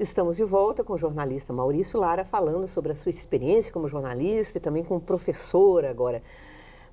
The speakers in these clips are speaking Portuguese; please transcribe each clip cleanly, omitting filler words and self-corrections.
Estamos de volta com o jornalista Maurício Lara, falando sobre a sua experiência como jornalista e também como professor agora.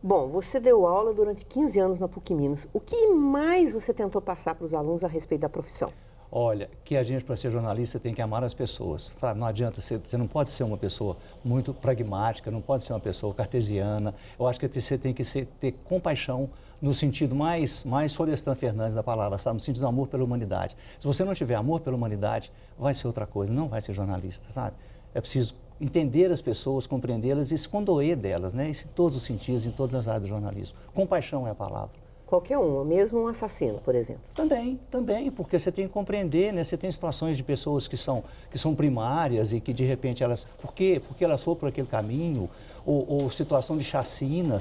Bom, você deu aula durante 15 anos na PUC Minas. O que mais você tentou passar para os alunos a respeito da profissão? Olha, que a gente, para ser jornalista, tem que amar as pessoas, sabe? Não adianta, você não pode ser uma pessoa muito pragmática, não pode ser uma pessoa cartesiana. Eu acho que você tem que ter compaixão no sentido mais Florestan Fernandes da palavra, sabe? No sentido do amor pela humanidade. Se você não tiver amor pela humanidade, vai ser outra coisa, não vai ser jornalista, sabe? É preciso entender as pessoas, compreendê-las e se condoer delas, né? Isso em todos os sentidos, em todas as áreas do jornalismo. Compaixão é a palavra. Qualquer um, mesmo um assassino, por exemplo. Também, porque você tem que compreender, né? Você tem situações de pessoas que são primárias e que de repente elas, porque elas foram por aquele caminho, ou situação de chacina,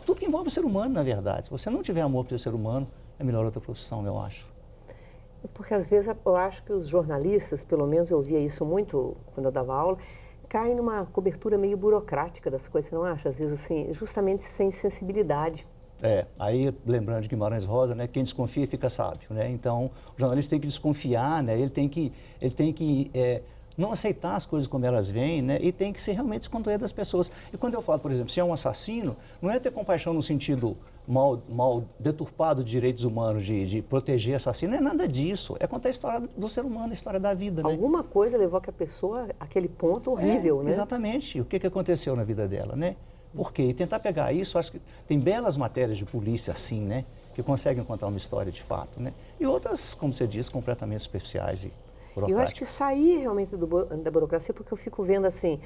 tudo que envolve o ser humano, na verdade. Se você não tiver amor pelo ser humano, é melhor outra profissão, eu acho. Porque às vezes eu acho que os jornalistas, pelo menos eu via isso muito quando eu dava aula, caem numa cobertura meio burocrática das coisas, você não acha? Às vezes assim, justamente sem sensibilidade. Aí lembrando de Guimarães Rosa, né, quem desconfia fica sábio, né? Então, o jornalista tem que desconfiar, né? Ele tem que não aceitar as coisas como elas vêm, né? E tem que ser realmente descontrair das pessoas. E quando eu falo, por exemplo, se é um assassino, não é ter compaixão no sentido mal deturpado de direitos humanos, de proteger assassino, não é nada disso. É contar a história do ser humano, a história da vida, né? Alguma coisa levou a pessoa àquele ponto horrível, né? Exatamente. O que aconteceu na vida dela, né? Por quê? E tentar pegar isso, acho que tem belas matérias de polícia assim, né? Que conseguem contar uma história de fato, né? E outras, como você diz, completamente superficiais e burocráticas. Eu acho que sair realmente da burocracia, porque eu fico vendo assim,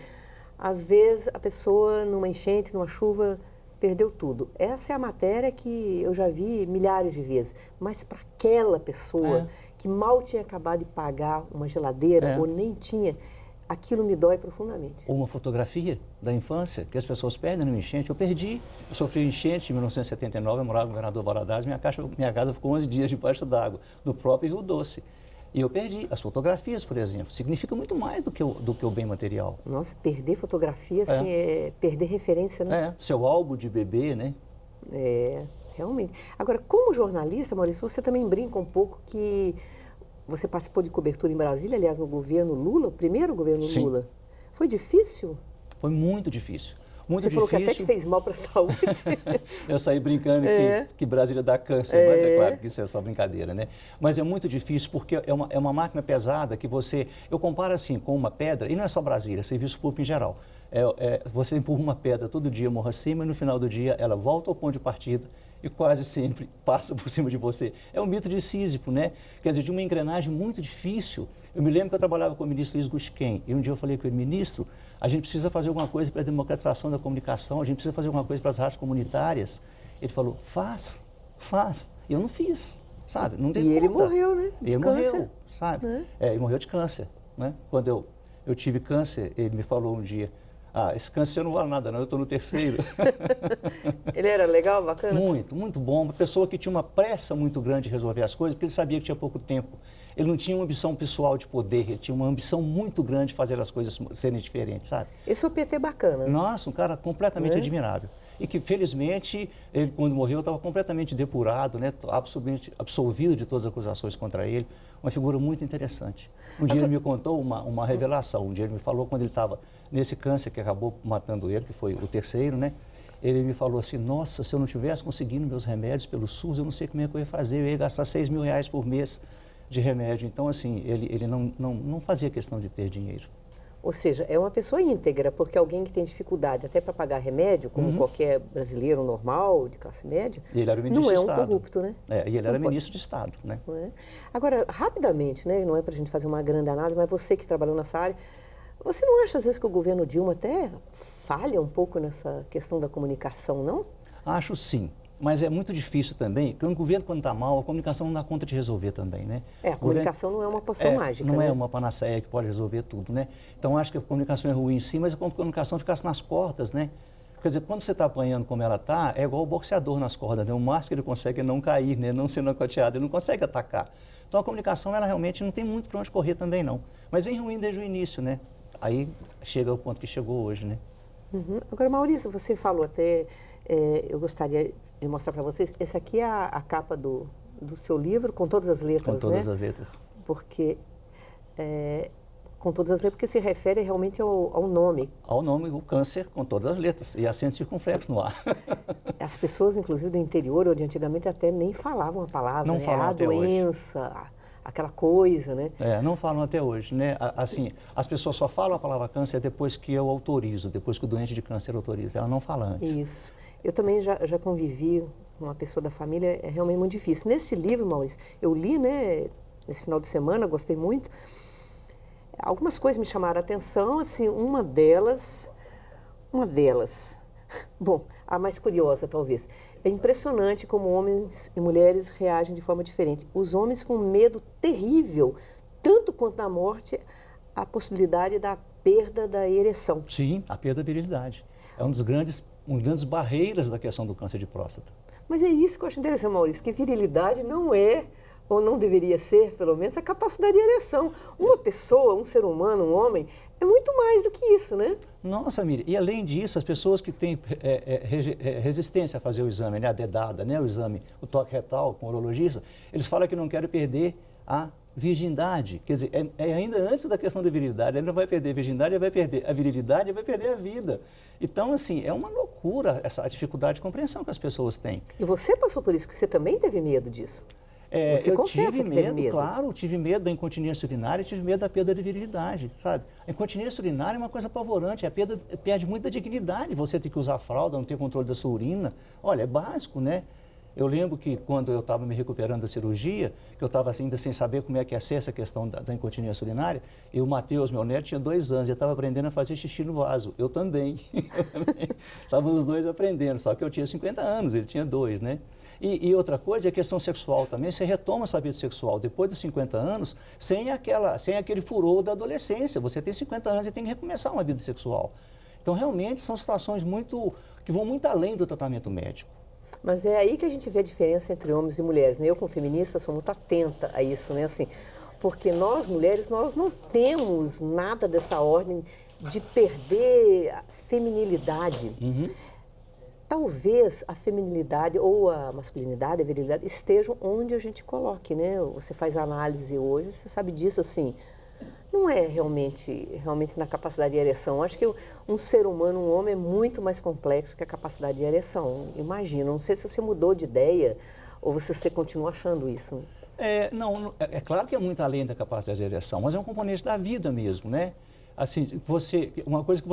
às vezes a pessoa numa enchente, numa chuva, perdeu tudo. Essa é a matéria que eu já vi milhares de vezes. Mas para aquela pessoa que mal tinha acabado de pagar uma geladeira ou nem tinha, aquilo me dói profundamente. Ou uma fotografia da infância, que as pessoas perdem numa enchente. Eu perdi, eu sofri enchente em 1979, eu morava no Governador Valadares, minha casa ficou 11 dias debaixo d'água, no próprio Rio Doce. E eu perdi as fotografias, por exemplo. Significa muito mais do que o bem material. Nossa, perder fotografia, assim, é perder referência, né? Seu álbum de bebê, né? Realmente. Agora, como jornalista, Maurício, você também brinca um pouco que você participou de cobertura em Brasília, aliás, no governo Lula, o primeiro governo Lula. Foi difícil? Foi muito difícil. Você falou que até te fez mal para a saúde. Eu saí brincando que Brasília dá câncer, mas é claro que isso é só brincadeira, né? Mas é muito difícil porque é uma máquina pesada que eu comparo assim com uma pedra, e não é só Brasília, é serviço público em geral. Você empurra uma pedra todo dia, morro acima, e no final do dia ela volta ao ponto de partida e quase sempre passa por cima de você. É um mito de Sísifo, né? Quer dizer, de uma engrenagem muito difícil. Eu me lembro que eu trabalhava com o ministro Luiz Gusquem, e um dia eu falei com ele, ministro, a gente precisa fazer alguma coisa para a democratização da comunicação, a gente precisa fazer alguma coisa para as rádios comunitárias. Ele falou, faz. E eu não fiz, sabe? Não dei conta. Ele morreu, né? Ele morreu, sabe? Ele morreu de câncer, né? Quando eu tive câncer, ele me falou um dia, esse câncer não vale nada não, eu estou no terceiro. Ele era legal, bacana? Muito bom. Uma pessoa que tinha uma pressa muito grande de resolver as coisas, porque ele sabia que tinha pouco tempo. Ele não tinha uma ambição pessoal de poder, ele tinha uma ambição muito grande de fazer as coisas serem diferentes, sabe? Esse é o PT bacana. Nossa, um cara completamente admirável. E que, felizmente, ele, quando morreu, estava completamente depurado, né? Absolvido de todas as acusações contra ele. Uma figura muito interessante. Um dia ele me contou uma revelação. Um dia ele me falou, quando ele estava nesse câncer que acabou matando ele, que foi o terceiro, né? Ele me falou assim, nossa, se eu não tivesse conseguindo meus remédios pelo SUS, eu não sei como é que eu ia fazer, eu ia gastar 6 mil reais por mês de remédio. Então, assim, ele não fazia questão de ter dinheiro. Ou seja, é uma pessoa íntegra, porque alguém que tem dificuldade até para pagar remédio, como qualquer brasileiro normal, de classe média, e ele era o ministro não é de Estado. Corrupto, né? E ele era ministro de Estado, né? Agora, rapidamente, né, não é para a gente fazer uma grande análise, mas você que trabalhou nessa área, você não acha às vezes que o governo Dilma até falha um pouco nessa questão da comunicação, não? Acho sim. Mas é muito difícil também, porque o governo, quando está mal, a comunicação não dá conta de resolver também, né? A comunicação não é uma poção mágica, não né? é uma panaceia que pode resolver tudo, né? Então, acho que a comunicação é ruim sim, mas é como se a comunicação ficasse nas cordas, né? Quer dizer, quando você está apanhando como ela está, é igual o boxeador nas cordas, né? O máximo que ele consegue é não cair, né? Não ser nocauteado, ele não consegue atacar. Então, a comunicação, ela realmente não tem muito para onde correr também, não. Mas vem ruim desde o início, né? Aí chega ao ponto que chegou hoje, né? Agora, Maurício, você falou até, eu gostaria de mostrar para vocês, esse aqui é a capa do seu livro, com todas as letras, Com todas as letras. Porque com todas as letras, porque se refere realmente ao nome. Ao nome, o câncer com todas as letras, e acento circunflexo no ar. As pessoas, inclusive do interior, onde antigamente até nem falavam a palavra, não né? falam A até doença, hoje. Aquela coisa, né? Não falam até hoje, né? Assim, as pessoas só falam a palavra câncer depois que eu autorizo, depois que o doente de câncer autoriza. Ela não fala antes. Isso. Eu também já convivi com uma pessoa da família, é realmente muito difícil. Nesse livro, Maurício, eu li, né, nesse final de semana, gostei muito. Algumas coisas me chamaram a atenção, assim, uma delas, bom, a mais curiosa talvez, é impressionante como homens e mulheres reagem de forma diferente. Os homens com medo terrível, tanto quanto da morte, a possibilidade da perda da ereção. Sim, a perda da virilidade. É uma das grandes barreiras da questão do câncer de próstata. Mas é isso que eu acho interessante, Maurício, que virilidade não é, ou não deveria ser, pelo menos, a capacidade de ereção. Uma pessoa, um ser humano, um homem, é muito mais do que isso, né? Nossa, Miriam, e além disso, as pessoas que têm resistência a fazer o exame, né, a dedada, né, o exame, o toque retal com o urologista, eles falam que não querem perder a virgindade. Quer dizer, ainda antes da questão da virilidade, ele não vai perder a virgindade, ele vai perder a virilidade, ele vai perder a vida. Então, assim, é uma loucura a dificuldade de compreensão que as pessoas têm. E você passou por isso, que você também teve medo disso? Você confessa que teve medo? Claro, tive medo da incontinência urinária e tive medo da perda de virilidade, sabe? A incontinência urinária é uma coisa apavorante, perde muito da dignidade, você ter que usar fralda, não ter controle da sua urina. Olha, é básico, né? Eu lembro que quando eu estava me recuperando da cirurgia, que eu estava ainda sem saber como é que ia ser essa questão da incontinência urinária, e o Matheus, meu neto, tinha 2 anos, e estava aprendendo a fazer xixi no vaso. Eu também. Estávamos os dois aprendendo, só que eu tinha 50 anos, ele tinha 2, né? E outra coisa é a questão sexual também. Você retoma a sua vida sexual depois dos 50 anos sem aquele furor da adolescência. Você tem 50 anos e tem que recomeçar uma vida sexual. Então, realmente, são situações que vão muito além do tratamento médico. Mas é aí que a gente vê a diferença entre homens e mulheres, né? Eu, como feminista, sou muito atenta a isso, né? Assim, porque nós, mulheres, nós não temos nada dessa ordem de perder a feminilidade. Uhum. Talvez a feminilidade ou a masculinidade, a virilidade, estejam onde a gente coloque, né? Você faz análise hoje, você sabe disso, assim, não é realmente na capacidade de ereção. Acho que um ser humano, um homem, é muito mais complexo que a capacidade de ereção. Imagina, não sei se você mudou de ideia ou se você continua achando isso. Né? É claro que é muito além da capacidade de ereção, mas é um componente da vida mesmo, né? Assim, uma coisa que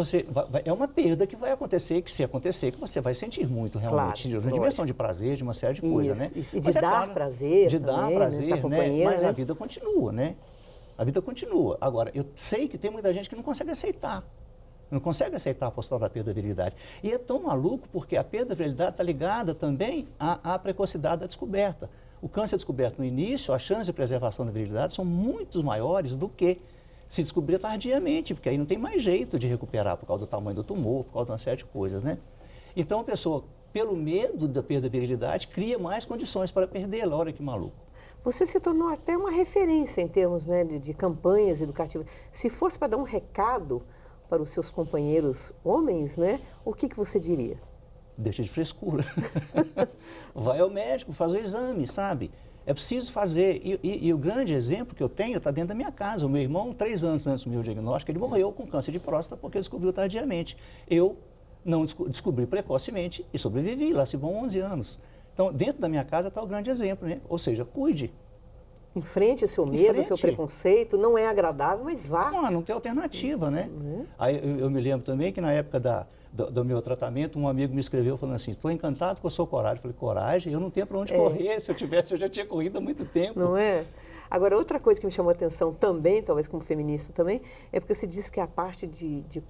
é uma perda que vai acontecer, que se acontecer, que você vai sentir muito realmente, de uma dimensão de prazer, de uma série de coisas, né? Isso. E de dar prazer de também, dar prazer, né? Mas né? a vida continua, né? A vida continua. Agora, eu sei que tem muita gente que não consegue aceitar. Não consegue aceitar a postura da perda da virilidade. E é tão maluco porque a perda da virilidade está ligada também à precocidade da descoberta. O câncer descoberto no início, as chances de preservação da virilidade são muito maiores do que se descobrir tardiamente, porque aí não tem mais jeito de recuperar por causa do tamanho do tumor, por causa de uma série de coisas, né? Então a pessoa, pelo medo da perda da virilidade, cria mais condições para perdê-la. Olha que maluco. Você se tornou até uma referência em termos, né, de campanhas educativas. Se fosse para dar um recado para os seus companheiros homens, né, o que você diria? Deixa de frescura. Vai ao médico, faz o exame, sabe? É preciso fazer. E o grande exemplo que eu tenho está dentro da minha casa. O meu irmão, 3 anos antes do meu diagnóstico, ele morreu com câncer de próstata porque descobriu tardiamente. Eu não descobri precocemente e sobrevivi. Lá se vão 11 anos. Então, dentro da minha casa está o grande exemplo, né? Ou seja, cuide. Enfrente o seu medo, o seu preconceito. Não é agradável, mas vá. Não tem alternativa, né? Aí eu me lembro também que na época do meu tratamento, um amigo me escreveu falando assim, estou encantado com a sua coragem. Eu falei, coragem? Eu não tenho para onde correr. Se eu tivesse, eu já tinha corrido há muito tempo. Não é? Agora, outra coisa que me chamou a atenção também, talvez como feminista também, é porque você diz que a parte de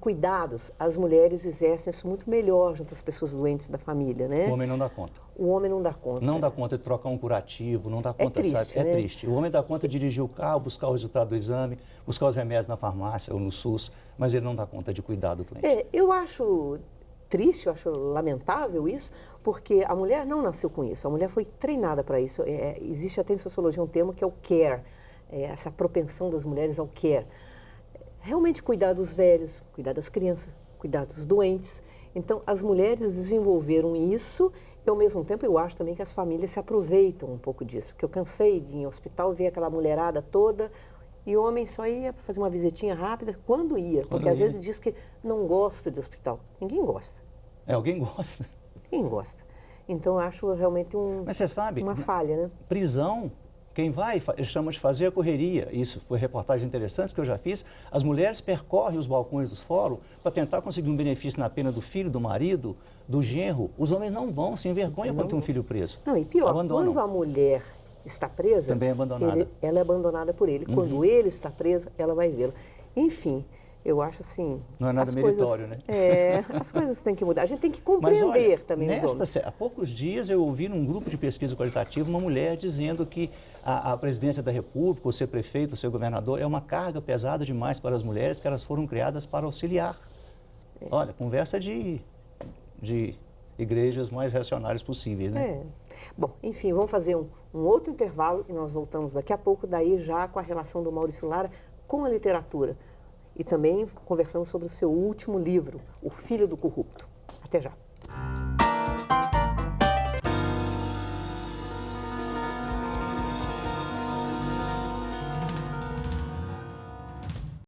cuidados, as mulheres exercem isso muito melhor junto às pessoas doentes da família, né? O homem não dá conta. O homem não dá conta. Não dá conta de trocar um curativo, não dá conta, triste, sabe? Né? É triste. O homem dá conta de dirigir o carro, buscar o resultado do exame, buscar os remédios na farmácia ou no SUS, mas ele não dá conta de cuidar do doente. Eu acho triste, eu acho lamentável isso, porque a mulher não nasceu com isso, a mulher foi treinada para isso. Existe até em sociologia um termo que é o care, essa propensão das mulheres ao care. Realmente cuidar dos velhos, cuidar das crianças, cuidar dos doentes. Então, as mulheres desenvolveram isso e, ao mesmo tempo, eu acho também que as famílias se aproveitam um pouco disso. Que eu cansei de ir em hospital ver aquela mulherada toda E o homem só ia para fazer uma visitinha rápida quando ia, porque às vezes diz que não gosta de hospital. Ninguém gosta. Alguém gosta. Ninguém gosta. Então, eu acho realmente Mas você sabe, uma falha, né? Prisão, quem vai, chama de fazer a correria. Isso foi reportagens interessantes que eu já fiz. As mulheres percorrem os balcões dos fóruns para tentar conseguir um benefício na pena do filho, do marido, do genro. Os homens não vão, se envergonham quando tem um filho preso. Não, e pior, abandonam. quando a mulher está presa, também é abandonada. Ela é abandonada por ele. Quando ele está preso, ela vai vê-lo. Enfim, eu acho assim... Não é nada meritório, né? As coisas têm que mudar. A gente tem que compreender. Mas, olha, também os homens. Há poucos dias eu ouvi num grupo de pesquisa qualitativa uma mulher dizendo que a presidência da República, ou ser prefeito, ou ser governador, é uma carga pesada demais para as mulheres, que elas foram criadas para auxiliar. Olha, conversa de igrejas mais racionais possíveis, né? Bom, enfim, vamos fazer um outro intervalo e nós voltamos daqui a pouco, daí já com a relação do Maurício Lara com a literatura. E também conversando sobre o seu último livro, O Filho do Corrupto. Até já.